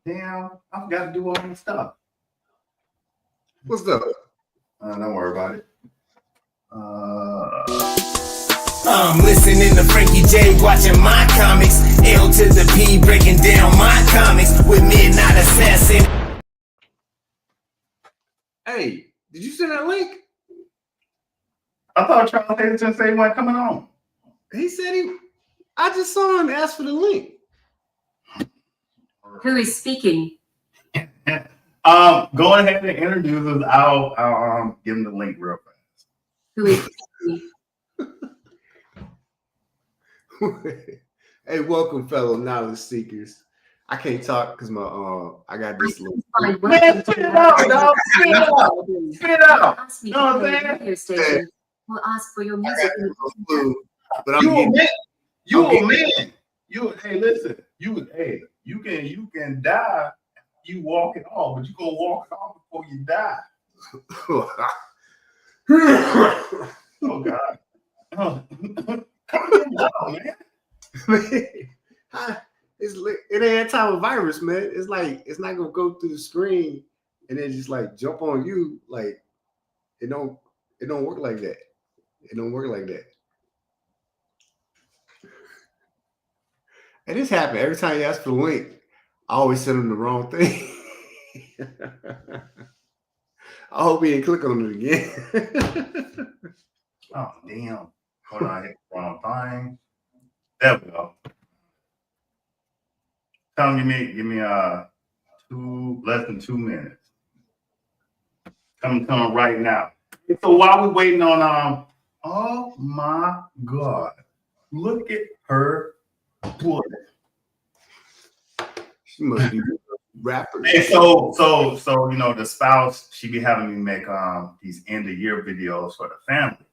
Damn, I forgot to do all this stuff. What's up? Don't worry about it. I'm listening to Frankie J, watching my comics. L to the P, breaking down my comics with Midnight Assassin. Hey, did you send that link? I thought Charles Hazleton said he wasn't coming on. He said I just saw him ask for the link. Who is speaking? Go ahead and introduce us. I'll give him the link real fast. Who is speaking? Hey, welcome, fellow knowledge seekers. I can't talk because I got this little. Man, spit it out, dog. Spit it out. Spit it out. Ask me You know to what I'm play saying? radio station. We'll ask for your I music. got this little flu, but You a I'm man. You I'm a man. Hey, listen. You can die. You walk it off, but you gonna walk it off before you die. Oh God. Oh. Come on, man. It ain't antivirus, man. It's like it's not gonna go through the screen and then just like jump on you. Like it don't work like that. It don't work like that. And this happened every time you ask for the link. I always send them the wrong thing. I hope he didn't click on it again. Oh damn. Hold on, I hit the wrong thing. There we go. Tell him give me less than 2 minutes. Come right now. So while we're waiting on oh my God, look at her butt. She must be a rapper. And so you know, the spouse, she be having me make these end of year videos for the family.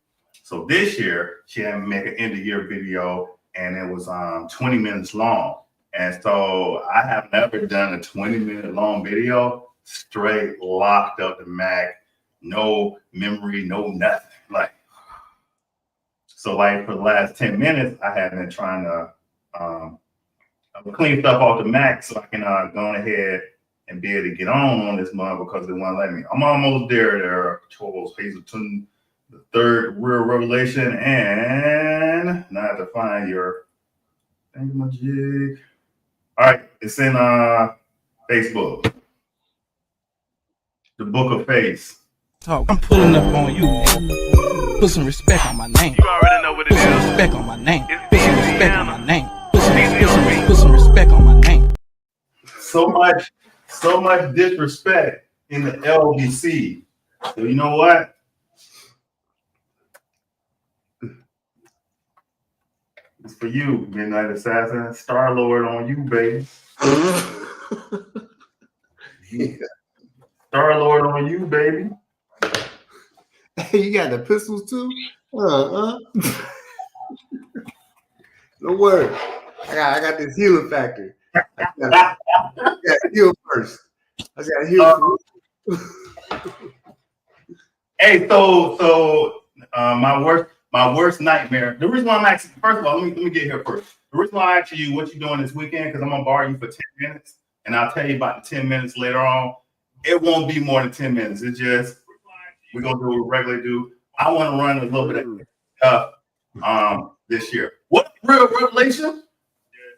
So this year she had me make an end of year video, and it was 20 minutes long. And so I have never done a 20-minute long video straight locked up the Mac, no memory, no nothing. Like, so like for the last 10 minutes, I have been trying to clean stuff off the Mac so I can go ahead and be able to get on this month because they won't let me. I'm almost there, Charles Hazleton, the third real revelation, and now I have to find your thingamajig. All right, it's in Facebook. The Book of Face. Talk. I'm pulling up on you, nigga. Put some respect on my name. You already know what it Put some is. respect on my name. It's Put some respect on Louisiana. my name. Put some respect on my name. So much disrespect in the LBC. So you know what? It's for you, Midnight Assassin. Star-Lord on you, baby. Star-Lord on you, baby. Hey, you got the pistols too? No worry. I got this healing factor. I gotta heal first. I just gotta heal first. Hey, so my worst nightmare. The reason why I'm asking, first of all, let me get here first. The reason why I asked you what you doing this weekend, because I'm gonna borrow you for 10 minutes, and I'll tell you about the 10 minutes later on. It won't be more than 10 minutes. It's just we're gonna do what we regularly do. I want to run a little bit of stuff this year. What real revelation?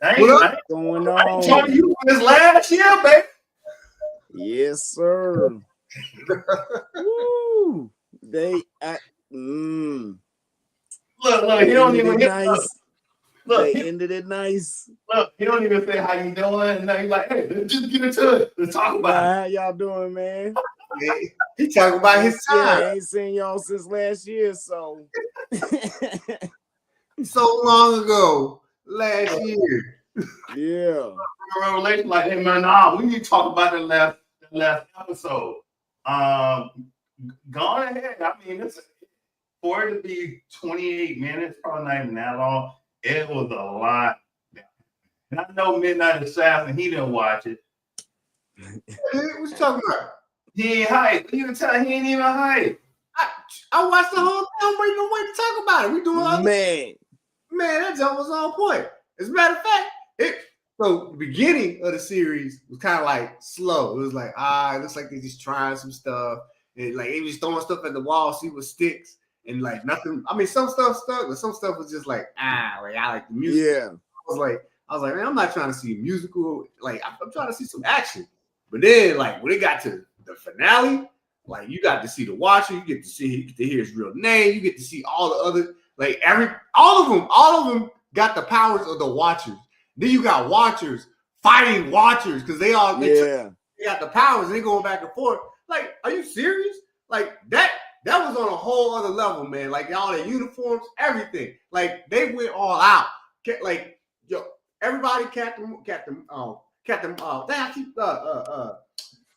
I ain't Going talking to on? you for this last year, baby. Yes, sir. Woo. Look, he don't even hit nice. Look, They ended it nice. Look, he don't even say how you doing. And he's like, hey, let's just get into it. Let's talk about it. How y'all doing, man? He talking about his Yeah, I time. ain't seen y'all since last year, so So long ago, last year. yeah. Revelation, like, hey man, nah, we need to talk about the last episode. Go on ahead. I mean, it's for it to be 28 minutes, probably not even that long. It was a lot. And I know Midnight Assassin, he didn't watch it. What you talking about? He ain't hype. You can tell he ain't even hype. I watched the whole thing. I'm waiting to talk about it. We doing other Man. man, that jump was on point. As a matter of fact, So the beginning of the series was kind of like slow. It was like, it looks like they're just trying some stuff. And like they was throwing stuff at the wall, see what sticks. And like nothing. I mean, some stuff stuck, but some stuff was just like, like I like the music. Yeah. I was like, man, I'm not trying to see a musical. Like, I'm trying to see some action. But then, like, when it got to the finale, like, you got to see the Watcher. You get to hear his real name. You get to see all the other, like, all of them got the powers of the Watchers. Then you got Watchers fighting Watchers because they got the powers and they going back and forth. Like, are you serious? Like, that was on a whole other level, man. Like, all their uniforms, everything. Like, they went all out. Like, yo, everybody, Captain. Damn, I keep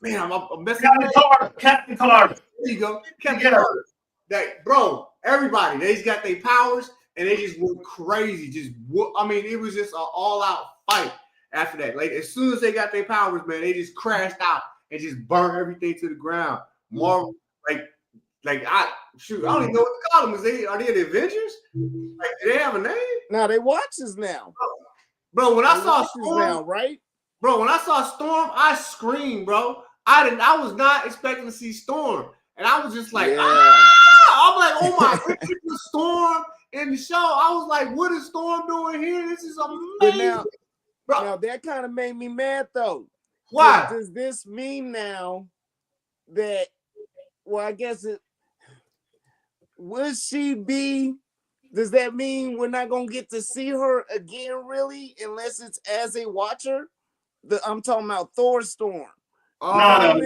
man, I'm messing up. Captain Carter. There you go, Captain Carter. That bro, everybody, they just got their powers and they just went crazy. I mean, it was just an all-out fight after that. Like, as soon as they got their powers, man, they just crashed out and just burned everything to the ground. Marvel, I don't even know what to call them. Are they the Avengers? Like, do they have a name? Now they Watchers now. Bro, when I saw Watchers Storm, now, right? Bro, when I saw Storm, I screamed, bro. I was not expecting to see Storm. And I was just like, I'm like, oh my goodness, Storm in the show. I was like, what is Storm doing here? This is amazing. But now that kind of made me mad though. Why? Does this mean now that, well, I guess would she be, does that mean we're not going to get to see her again, really, unless it's as a Watcher? I'm talking about Thor Storm. No.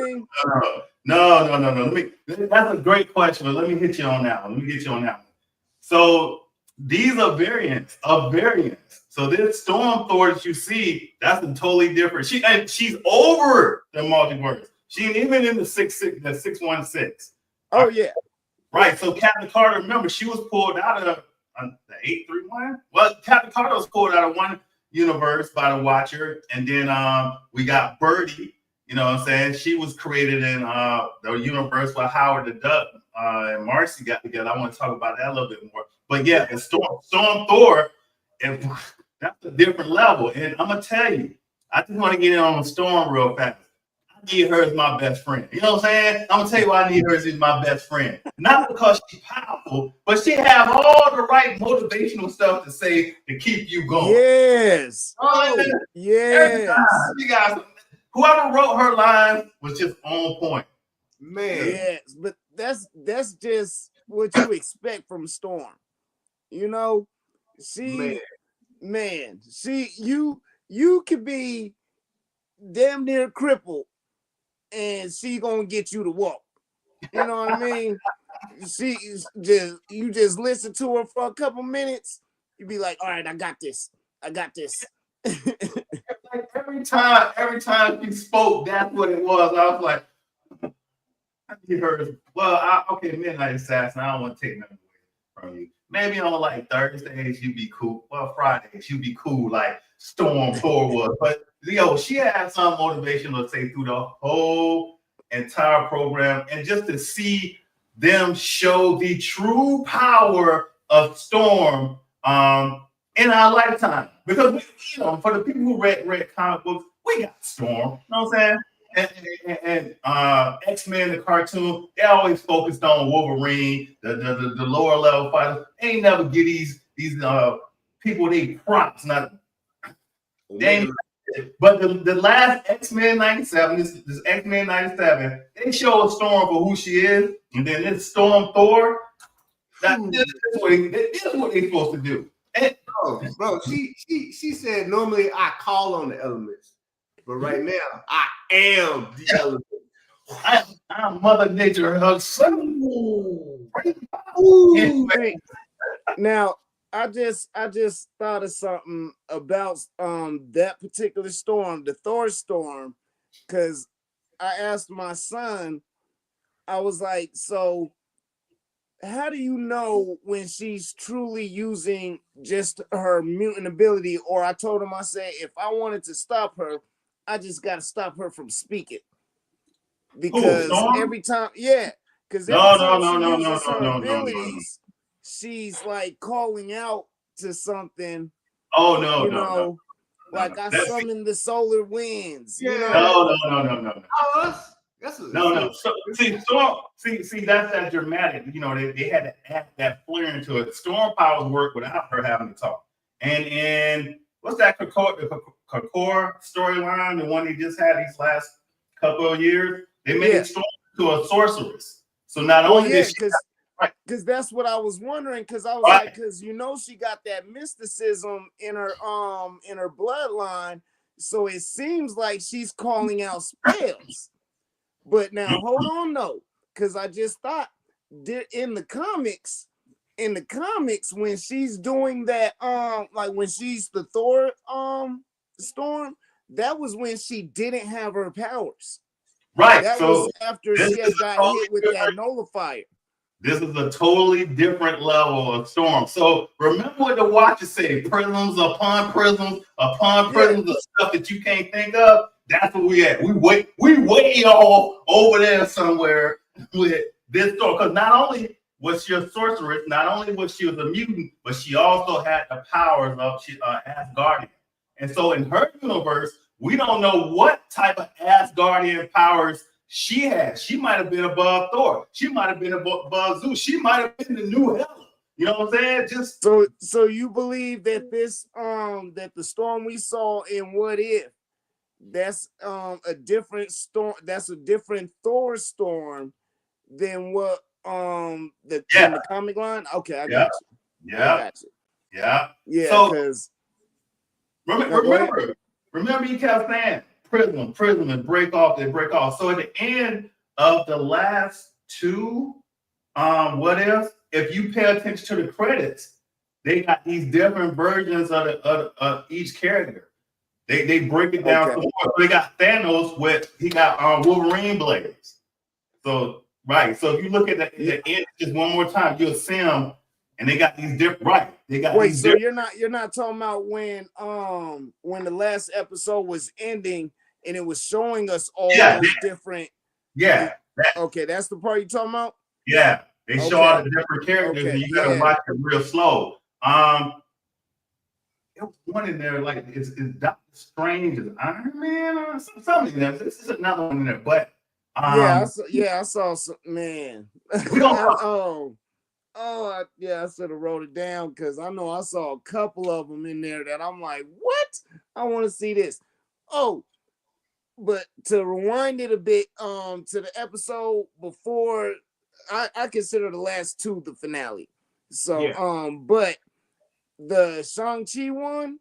That's a great question, but let me hit you on that one. So these are variants of variants. So this Storm Thor that you see, that's a totally different. She's over the multiverse. She ain't even in the 616. Oh yeah. Right. So Captain Carter, remember, she was pulled out of the 831. Well, Captain Carter was pulled out of one universe by the Watcher, and then we got Birdie. You know what I'm saying? She was created in the universe where Howard the Duck and Marcy got together. I want to talk about that a little bit more. But yeah, the Storm Thor, and that's a different level. And I'm gonna tell you, I just want to get in on Storm real fast. I need her as my best friend. You know what I'm saying? I'm gonna tell you why I need her as my best friend. Not because she's powerful, but she have all the right motivational stuff to say to keep you going. Yes. Yes. You guys, whoever wrote her lines was just on point. Man. Yes, but that's just what you expect from Storm. You know, you could be damn near crippled and she gonna get you to walk. You know what I mean? You just listen to her for a couple minutes, you be like, all right, I got this. Like every time she spoke, that's what it was. I was like, I need her. Well, okay, Midnight Assassin, I don't want to take nothing away from you. Maybe on like Thursdays you'd be cool. Well, Fridays you'd be cool, like Storm Thor was. But she had some motivation to say through the whole entire program, and just to see them show the true power of Storm in our lifetime. Because for the people who read comic books, we got Storm. You know what I'm saying? And X-Men, the cartoon, they always focused on Wolverine, the lower level fighters. They ain't never get these people they props, not they. But the last X-Men 97, this X-Men 97, they show a Storm for who she is, and then this Storm Thor. This is what they're supposed to do. And, bro, she said normally I call on the elements, but right now I am the elements. I'm Mother Nature, her son. Anyway, now I just thought of something about that particular storm, the Thor storm, because I asked my son, I was like, so how do you know when she's truly using just her mutant ability? Or I told him, I said, if I wanted to stop her, I just got to stop her from speaking. Because every time, because she's like calling out to something. Oh, no. Like I That's- summoned the solar winds. You Yeah. know? No. Oh, that's No. So, see, that's that dramatic. You know, they had to add that flair into it. Storm powers work without her having to talk. And in what's that Kakor storyline, the one he just had these last couple of years, they made Storm into a sorceress. So not Well, only yeah, did she because that's what I was wondering. Because I was Right. like, because you know she got that mysticism in her bloodline, so it seems like she's calling out spells. But now hold on though, because I just thought in the comics, when she's doing that, like when she's the Thor storm, that was when she didn't have her powers. right. That So was after this she had is got totally hit with that nullifier. this is a totally different level of Storm. So remember what the Watchers say: prisms upon prisms upon prisms of stuff that you can't think of. That's where we at. We way all over there somewhere with this Storm. Because not only was she a sorceress, not only was she a mutant, but she also had the powers of Asgardian. And so in her universe, we don't know what type of Asgardian powers she had. She might have been above Thor. She might have been above Zeus. She might have been the new Hela. You know what I'm saying? Just So you believe that this that the storm we saw in What If, that's a different storm, that's a different Thor storm than what in the comic line? Okay, I got you. I got you. Yeah, So because remember you kept saying prism and break off. So at the end of the last two What If you pay attention to the credits, they got these different versions of each character. They break it down some more. So they got Thanos he got Wolverine blades. So right. So if you look at the end just one more time, you'll see them, and they got these different They got these so you're not talking about when the last episode was ending and it was showing us all those different. Yeah. Okay, that's the part you're talking about? Yeah. They show all the different characters, and you gotta watch it real slow. There was one in there, like is Doctor Strange, is Iron Man, or something. This is another one in there, but I saw some, man. We don't I should have wrote it down because I know I saw a couple of them in there that I'm like, what? I want to see this. Oh, but to rewind it a bit, to the episode before, I consider the last two the finale. So, but the Shang-Chi one,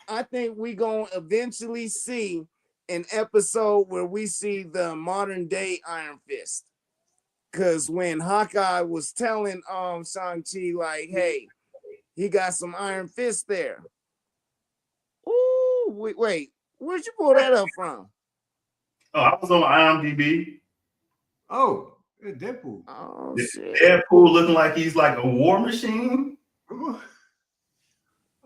I think we gonna eventually see an episode where we see the modern day Iron Fist. Cause when Hawkeye was telling Shang-Chi, like, hey, he got some Iron Fist there. Ooh, wait, where'd you pull that up from? Oh, I was on IMDb. Oh, Deadpool. Oh shit. Deadpool looking like he's like a war machine.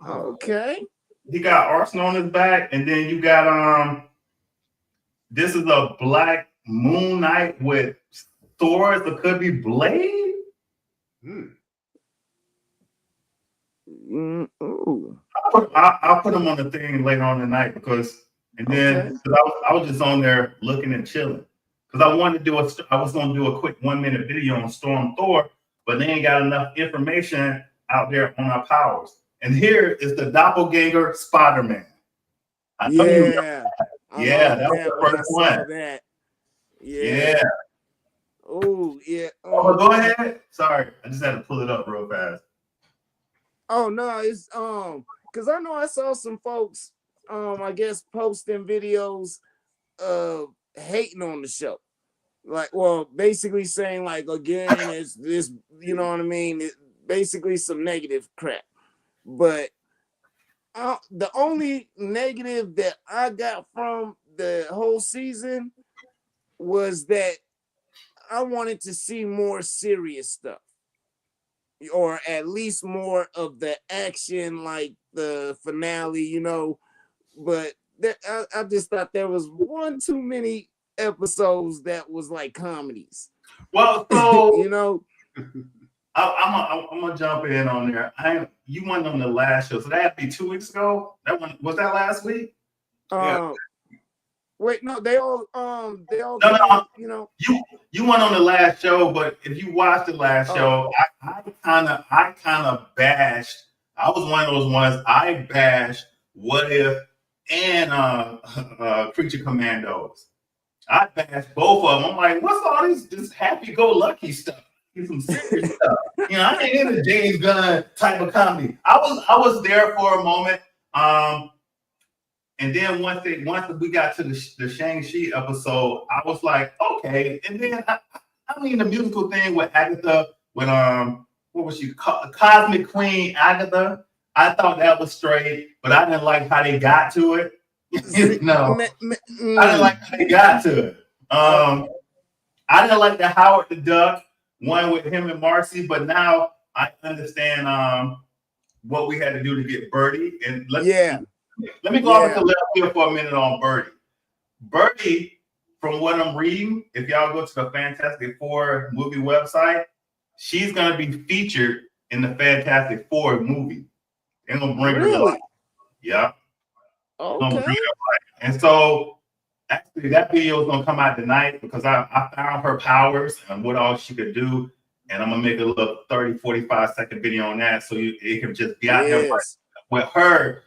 Okay. He got arsenal on his back, and then you got this is a Black Moon Knight with swords that could be blade. Ooh. I'll put him on the thing later on tonight because I was just on there looking and chilling because I wanted to do I was going to do a quick 1 minute video on Storm Thor, but they ain't got enough information out there on our powers. And here is the doppelganger Spider-Man. That was the first one. That. Yeah. Oh yeah. Oh, go ahead. Sorry, I just had to pull it up real fast. Oh no, it's because I know I saw some folks I guess posting videos of hating on the show. Like, well, basically saying like again, it's this, you know what I mean? Basically some negative crap. But the only negative that I got from the whole season was that I wanted to see more serious stuff, or at least more of the action, like the finale, you know. But I just thought there was one too many episodes that was like comedies. Well, so you know. I'm gonna jump in on there. You went on the last show, so that had to be 2 weeks ago. That one was that last week? Um, wait, no, they all No, did, you know. you went on the last show, but if you watched the last show, I kind of bashed. I was one of those ones. I bashed What If and Creature Commandos. I bashed both of them. I'm like, what's all this happy-go-lucky stuff? Some serious stuff. You know, I ain't into James Gunn type of comedy. I was there for a moment. And then once we got to the Shang-Chi episode, I was like, okay. And then I mean the musical thing with Agatha, with what was she? Cosmic Queen Agatha. I thought that was straight, but I didn't like how they got to it. No, I didn't like how they got to it. I didn't like the Howard the Duck one with him and Marcy, but now I understand what we had to do to get Birdie. And let me go over to left here for a minute on Birdie. Birdie, from what I'm reading, if y'all go to the Fantastic Four movie website, she's gonna be featured in the Fantastic Four movie. They're gonna bring her to life. Yeah. Okay. And so actually that video is gonna come out tonight because I found her powers and what all she could do. And I'm gonna make a little 30, 45-second video on that so it can just be out there. With her,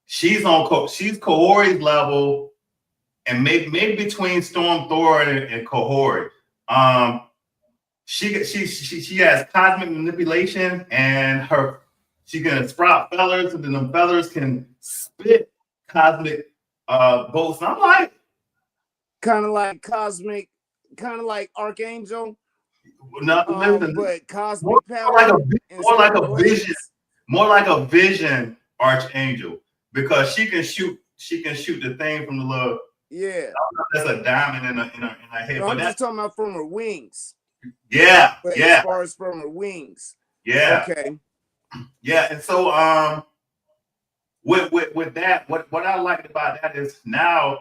she's Kahori's level, and maybe between Storm Thor and Kahori. She has cosmic manipulation, and she can sprout feathers, and then the feathers can spit cosmic bolts. And I'm like, kind of like Archangel. No, listen, but cosmic power, more like a vision Archangel, because she can shoot the thing from the little. Yeah, that's a diamond in her head. No, but I'm just talking about from her wings. Yeah, but as far as from her wings. Yeah. Okay. Yeah, and so with that, what I liked about that is now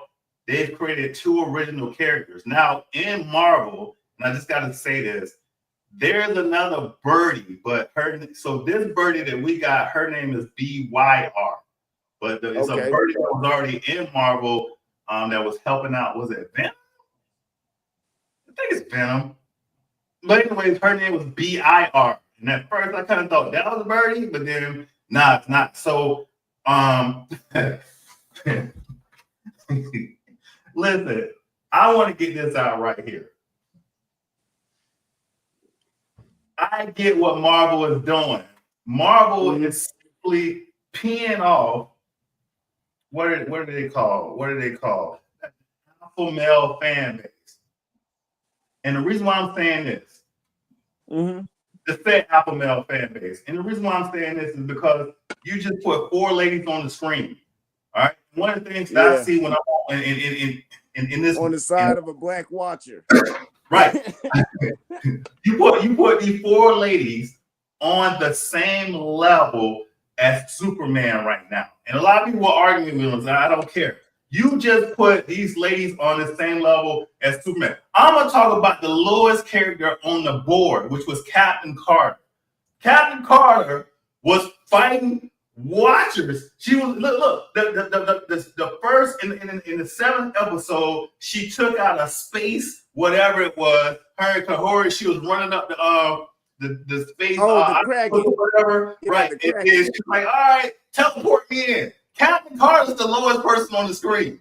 they've created 2 original characters. Now in Marvel, and I just got to say this, there's another Birdie, but so this Birdie that we got, her name is BYR, but it's a Birdie that was already in Marvel that was helping out. Was it Venom? I think it's Venom. But anyways, her name was BIR. And at first I kind of thought that was a Birdie, but then nah, it's not. So listen, I want to get this out right here. I get what Marvel is doing. Marvel is simply peeing off. What do they call? Alpha male fan base. And the reason why I'm saying this, the said alpha male fan base. And the reason why I'm saying this is because you just put 4 ladies on the screen. All right. One of the things that I see when I'm in this on the side of a black watcher. Right. you put these 4 ladies on the same level as Superman right now. And a lot of people are arguing with them. I don't care. You just put these ladies on the same level as Superman. I'm going to talk about the lowest character on the board, which was Captain Carter. Captain Carter was fighting Watchers. She was look the first in the 7th episode, she took out a space, whatever it was. Her and Kahori, she was running up the space. The Kraken. Whatever. Right. And she's like, all right, teleport me in. Captain Carter's the lowest person on the screen.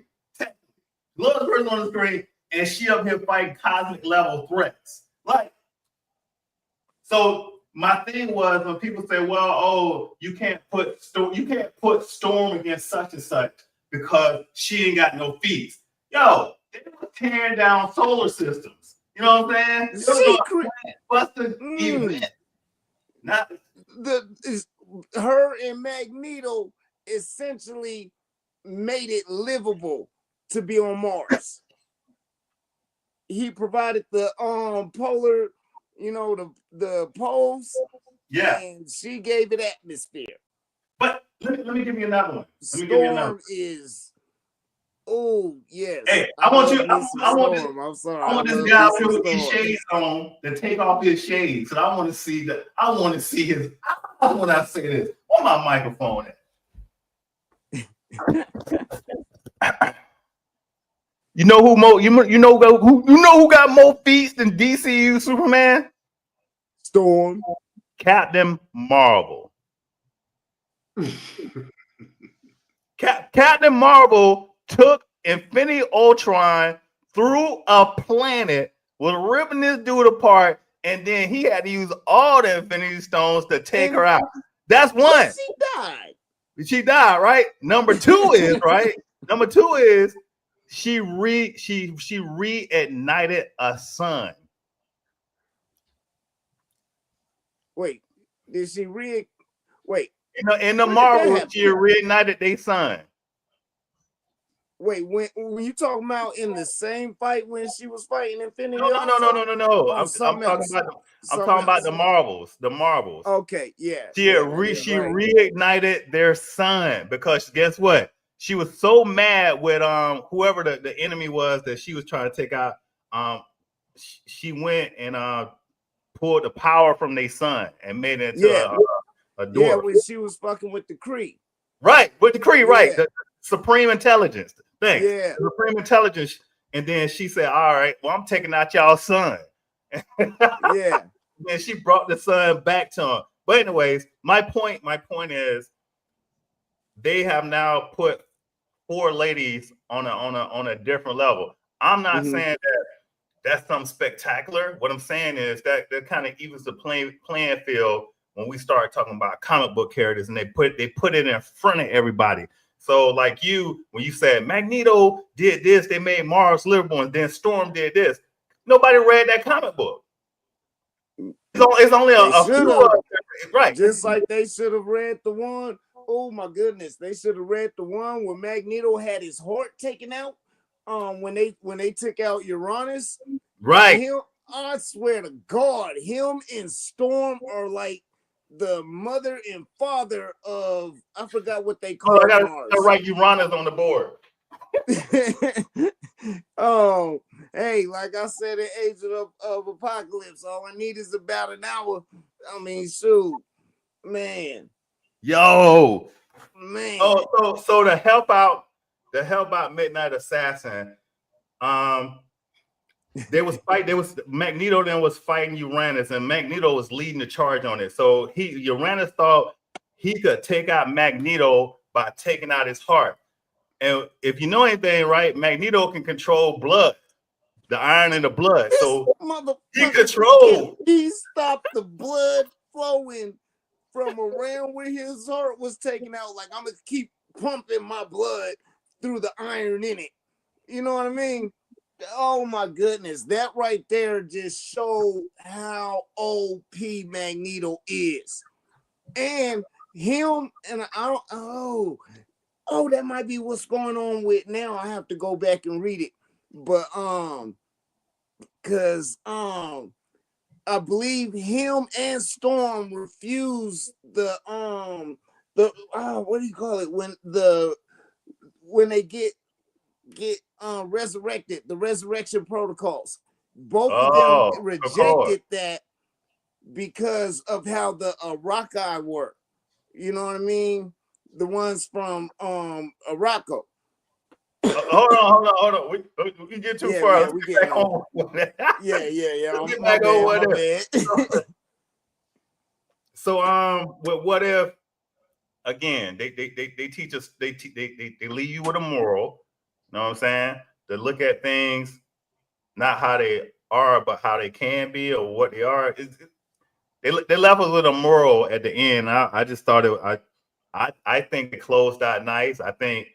Lowest person on the screen, and she up here fighting cosmic level threats. Like, so my thing was when people say, well, you can't put Storm against such and such because she ain't got no feet. Yo, they were tearing down solar systems. You know what I'm saying? Her and Magneto essentially made it livable to be on Mars. He provided the polar, the poles. Yeah. And she gave it atmosphere. But let me give you another one. Storm is Oh yes. Hey, I want you. love I want this. Storm. I'm sorry. I want this love guy me some with his Storm. shades on to take off his shades. So I want to see that. I want to see his. When I say this, where my microphone at? You know who who got more feats than DCU Superman? Storm. Captain Marvel. Captain Marvel took Infinity Ultron through a planet, was ripping this dude apart, and then he had to use all the Infinity Stones to take her out. That's one. She died. She died, right? Number two is right. Number two is she reignited a sun. Wait, did she wait? In the When did that Marvel, happen? she reignited their sun. Wait, when you talking about in the same fight when she was fighting Infinity? No. I'm talking about the Marvels. The Marvels. Okay, yeah. She reignited their sun because guess what? She was so mad with whoever the enemy was that she was trying to take out. She went and pulled the power from their son and made it into a door. Yeah, when she was fucking with the Kree. Right, with the Kree, right? Yeah. The Supreme Intelligence. Thanks. Yeah. Supreme Intelligence. And then she said, all right, well, I'm taking out y'all's son. Yeah. Then she brought the son back to him. But anyways, my point is they have now put 4 ladies on a different level. I'm not saying that that's something spectacular. What I'm saying is that kind of evens the playing field when we start talking about comic book characters and they put it in front of everybody. So like when you said Magneto did this, they made Mars livable, and then Storm did this. Nobody read that comic book. It's only a few right. Just like they should have read the one. Oh my goodness, they should have read the one where Magneto had his heart taken out. When they took out Uranus. Right. I swear to God, him and Storm are like the mother and father of, I forgot what they call I gotta write Uranus on the board. Oh, hey, like I said in Agent of Apocalypse, all I need is about an hour. I mean, shoot, man. Yo. Man. Oh, so to help out Midnight Assassin, Magneto then was fighting Uranus, and Magneto was leading the charge on it. So Uranus thought he could take out Magneto by taking out his heart. And if you know anything, right, Magneto can control blood, the iron in the blood. So he controlled. He stopped the blood flowing from around where his heart was taken out. Like, I'm gonna keep pumping my blood through the iron in it. You know what I mean? Oh my goodness, that right there just showed how OP Magneto is. And him and that might be what's going on with now. I have to go back and read it. But because I believe him and Storm refused the what do you call it when they get resurrected, the resurrection protocols. Both of them rejected that because of how the Arakai work. You know what I mean? The ones from Araco. Hold on. We get too far. Yeah, we get home. Yeah. I'm get back on what if. So what if again they teach us they leave you with a moral. You know what I'm saying? To look at things not how they are, but how they can be or what they are. They left us with a moral at the end. I just thought I think it closed out nice. I think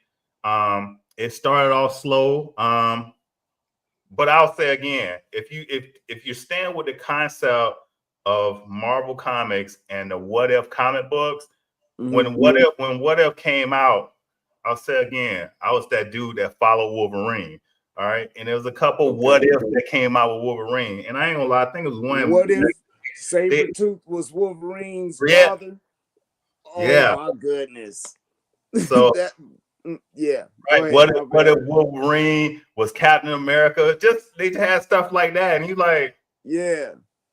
it started off slow. But I'll say again, if you stand with the concept of Marvel Comics and the What If comic books, when What If came out, I'll say again, I was that dude that followed Wolverine. All right. And there was a couple What If that came out with Wolverine. And I ain't gonna lie, I think it was one. What if Sabretooth was Wolverine's father? Oh my goodness. So Yeah. Right? Go What ahead, if, my bad. Wolverine was Captain America? Just they had stuff like that, and you like, Yeah.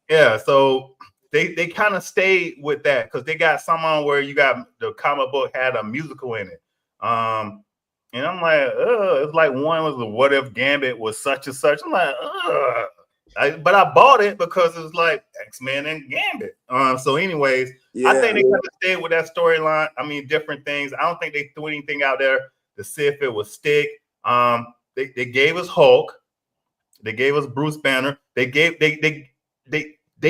yeah. So they kind of stayed with that because they got someone where you got the comic book had a musical in it. And I'm like, it's like one was the what if Gambit was such and such. I'm like, but I bought it because it was like X-Men and Gambit. So anyways, I think they kind of stayed with that storyline. I mean, different things. I don't think they threw anything out there to see if it would stick. They gave us Hulk. They gave us Bruce Banner. They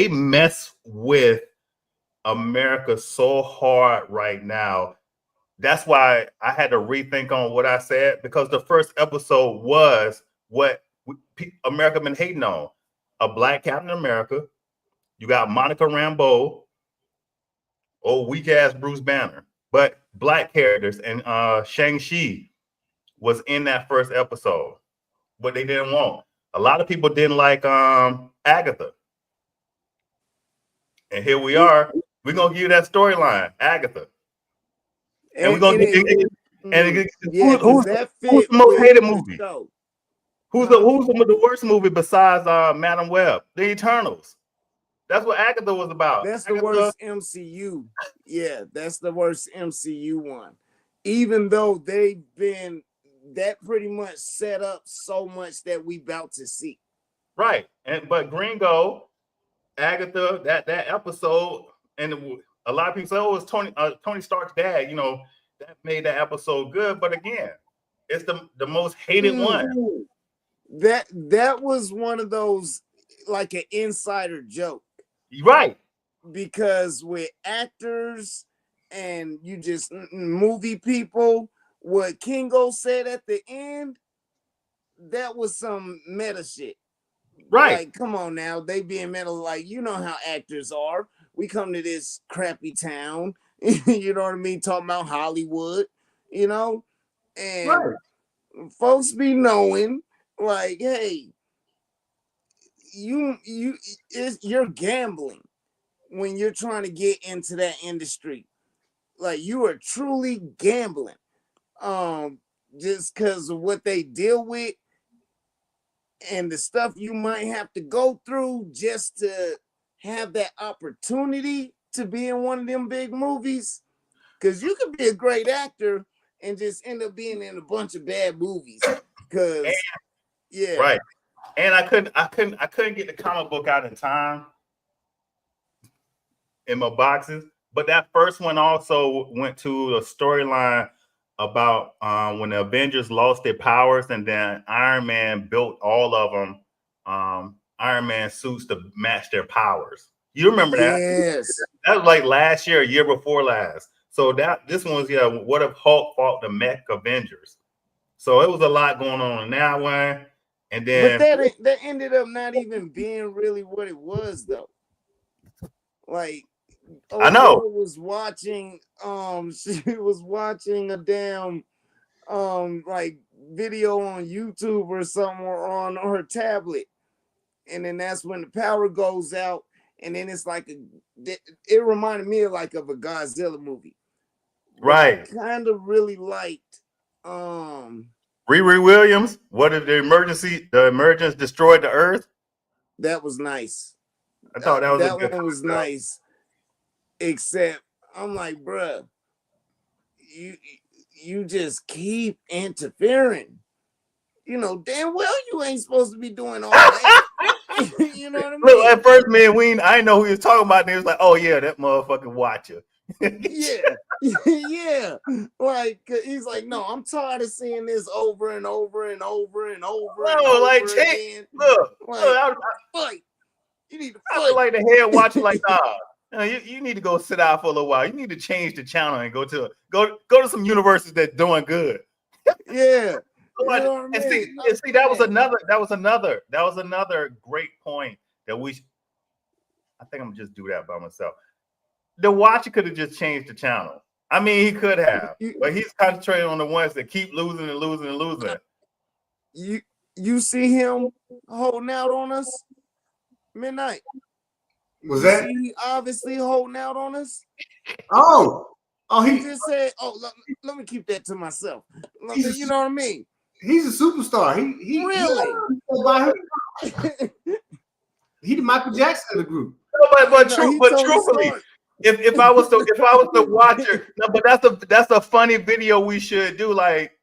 mess with America so hard right now. That's why I had to rethink on what I said, because the first episode was what America been hating on. A black Captain America. You got Monica Rambeau. Oh, weak ass Bruce Banner. But black characters, and Shang-Chi was in that first episode. But they didn't want. A lot of people didn't like Agatha. And here we are. We're gonna give you that storyline, Agatha. And we're gonna who's that the most hated movie? Who's the worst movie besides Madam Web? The Eternals. That's what Agatha was about. That's the worst MCU. Yeah, that's the worst MCU one. Even though they've been that pretty much set up so much that we about to see. Right. But Gringo, Agatha, that episode, and a lot of people say, oh, it's Tony Stark's dad, you know, that made that episode good. But again, it's the most hated one. That was one of those, like an insider joke. Right. Because with actors and you just movie people, what Kingo said at the end, that was some meta shit. Right. Like, come on now. They being meta, like, you know how actors are. We come to this crappy town, you know what I mean? Talking about Hollywood, you know? And folks be knowing, like, hey, you're gambling when you're trying to get into that industry. Like, you are truly gambling. Just because of what they deal with and the stuff you might have to go through just to have that opportunity to be in one of them big movies. Because you could be a great actor and just end up being in a bunch of bad movies. Because right. And I couldn't get the comic book out in time in my boxes. But that first one also went to a storyline about when the Avengers lost their powers, and then Iron Man built all of them Iron Man suits to match their powers. You remember that? Yes. That was like last year, year before last. So this one was, what if Hulk fought the Mech Avengers? So it was a lot going on in that one. And then that ended up not even being really what it was, though. Like, I know was watching she was watching a damn like video on YouTube or something, or on her tablet, and then that's when the power goes out, and then it's like it reminded me of a Godzilla movie, right? Kind of really liked Riri Williams. What if the emergence destroyed the Earth? That was nice. I thought that was that a good one was concept. nice. Except I'm like, bruh, you just keep interfering. You know, damn well you ain't supposed to be doing all that. You know what I mean? Look, at first, man, I didn't know who he was talking about. And he was like, oh yeah, that motherfucking Watcher. yeah. Like, he's like, no, I'm tired of seeing this over and over and over and over. No, like, look, fight. You need to fight. I feel like the head watcher, like, nah, you need to go sit out for a little while. You need to change the channel and go to some universities that's doing good. Yeah. You know and see, that was another great point that I think I'm gonna just do that by myself. The Watcher could have just changed the channel. I mean, he could have, but he's concentrating on the ones that keep losing and losing and losing. You see him holding out on us, Midnight. Was that he obviously holding out on us? Oh, Oh, He he just said, "Oh, let me keep that to myself." He's a You know what I mean? he's a superstar. He Really? He the Michael Jackson of the group. No, but No, he told the truthfully, story. if I was the watcher, no, but that's a funny video we should do. Like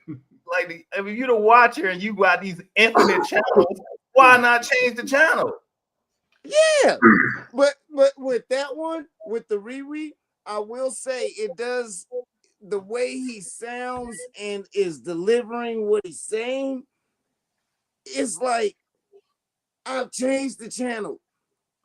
if you're the watcher and you got these infinite channels, why not change the channel? Yeah, but with that one, with the Riri, I will say it does the way he sounds and is delivering what he's saying. It's like I've changed the channel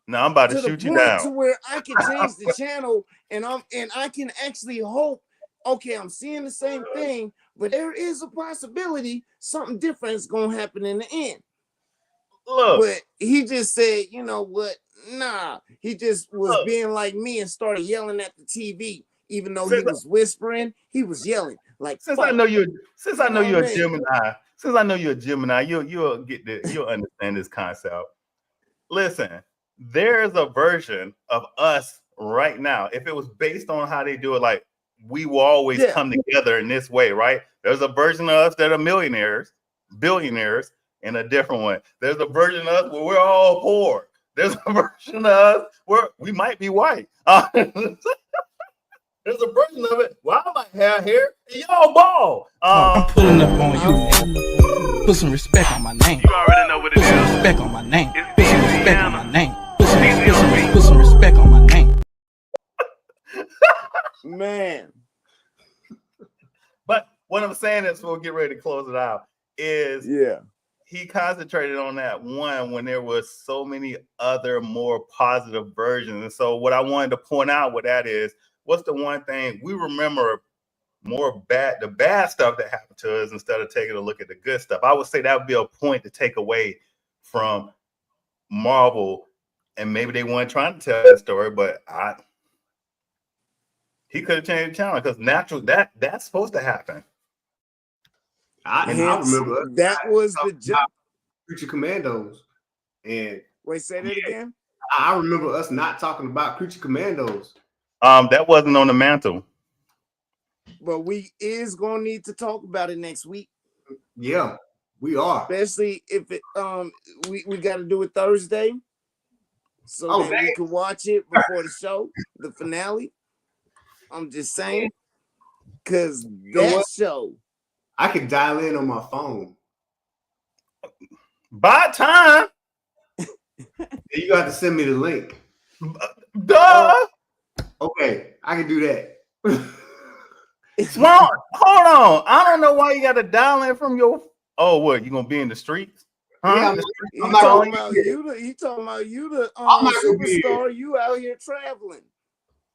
No, I'm about to to the shoot you point down. to where I can change the channel and I can actually hope. Okay, I'm seeing the same thing, but there is a possibility something different is gonna happen in the end. Look, But he just said, you know what? Nah, he just was Look. being like me and started yelling at the TV, even though he Since I- was whispering. He was yelling like, since "Fuck." I know you're a mean? Gemini, since I know you're a Gemini, you'll understand this concept. Listen, there's a version of us right now. If it was based on how they do it, like we will always Yeah. come together in this way, right? There's a version of us that are millionaires, billionaires, and a different one. There's a version of us where we're all poor. There's a version of us where we might be white. There's a version of it. Well, I might have hair and y'all bald. I'm pulling up on you, nigga. Put some respect on my name. You already know what it Put some is. respect on my name. It's Put some respect on Louisiana. my name. DZOB. Put some respect on my name. Man, But what I'm saying is, we'll get ready to close it out. Is yeah, he concentrated on that one when there was so many other more positive versions. And so what I wanted to point out with that is, what's the one thing we remember more the bad stuff that happened to us instead of taking a look at the good stuff. I would say that would be a point to take away from Marvel, and maybe they weren't trying to tell that story, but he could have changed the channel because natural that's supposed to happen. I hence, remember that was the jump. Creature Commandos, and Wait, say that again. I remember us not talking about Creature Commandos. That wasn't on the mantle. But we is gonna need to talk about it next week, Yeah, we are. especially if it we got to do it Thursday, so that we can watch it before the show, the finale. I'm just saying, because know that what? show. I could dial in on my phone. By time, You got to send me the link. duh. Okay, I can do that. Well, hold on. I don't know why you got to dial in from your. Oh, what? You gonna be in the streets? Huh? Yeah, He I'm not talking gonna about be you. He talking about you, the I'm not gonna be superstar. You out here traveling.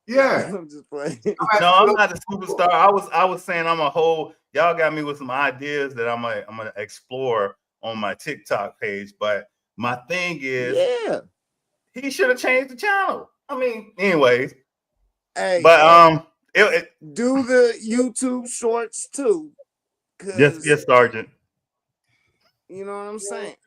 Yeah. I'm just playing. No, I'm not a superstar. I was saying I'm a whole. Y'all got me with some ideas that I'm gonna explore on my TikTok page. But my thing is, Yeah. he should have changed the channel. I mean, anyways. Hey, But do the YouTube shorts too. yes, Sergeant. You know what I'm saying?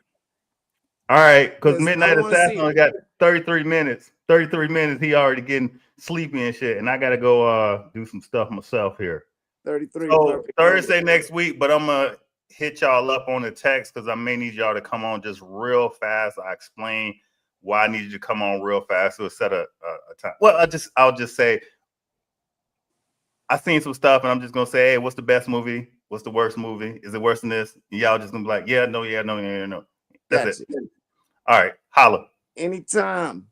All right, because 'Cause Midnight I wanna Assassin see only got 33 minutes. 33 minutes. He already getting sleepy and shit, and I gotta go do some stuff myself here. 33. So perfect. Thursday next week, but I'm gonna hit y'all up on the text because I may need y'all to come on just real fast. I explain why I need you to come on real fast. So set a time. Well, I'll just say I seen some stuff, and I'm just gonna say, hey, what's the best movie? What's the worst movie? Is it worse than this? And y'all just gonna be like, yeah, no. That's Gotcha. it. All right, holla. Anytime.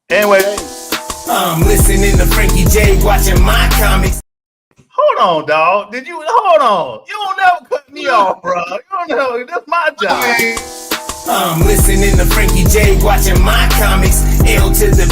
Anyway, I'm listening to Frankie J, watching my comics. hold on, dog. Hold on? You don't never cut me off, bro. You don't know. That's my job. I'm listening to Frankie J, watching my comics. L to the